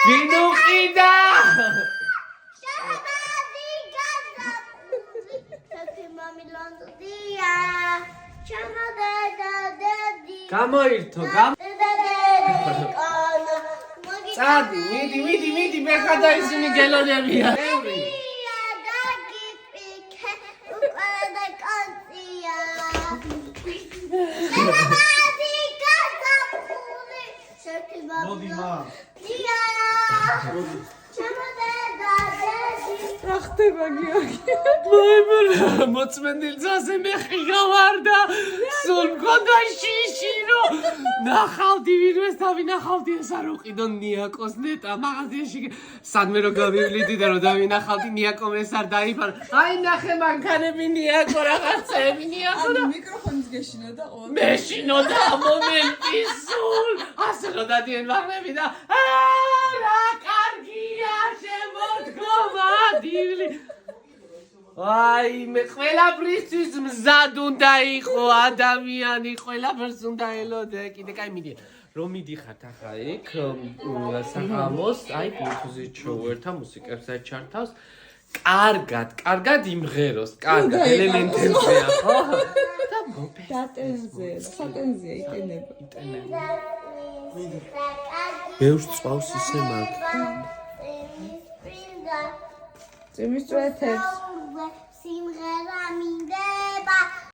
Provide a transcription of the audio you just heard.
ვინუყიდა გამოირთო წადი მიდი მეხადა ისინი გელონებია მოდი მა რა ხდება გიორგი? მოწმენდილ ძაზე მეხიღა ვარ და სულ მქონდა შიში რომ ნახავდი ვინმეს დავინახავდი ეს არ უყიდო ნიაკოს ნეტა მაღაზიაში სადმე რო გავივლიდი და რო დავინახავდი ნიაკომ ეს არ დაიფარა აი ნახე მანქანები ნიაკო რაღაცები ნიაკო და მიკროფონის გეშინა და ყოველ მეშინო და მომენტი სულ ასე რო დადიან მაღლები და რა კარგია შემოდგომა დილი აი მე ყველაფრისთვის მზად უნდა იყო ადამიანი ყველაფერს უნდა ელოდე კიდე კაი მიდი რომ მიდიხართ ახლა იქ საღამოს აი ბლუთუზით შოუერთა მუსიკებს აჩართავს კარგად იმღეროს კარგად ელემენტებია ხო და მოფეს დატენზე სატენზია იტენება ბევრს წვავს ისე მაგ წვიმის წვეთებს სიმღერა მინდება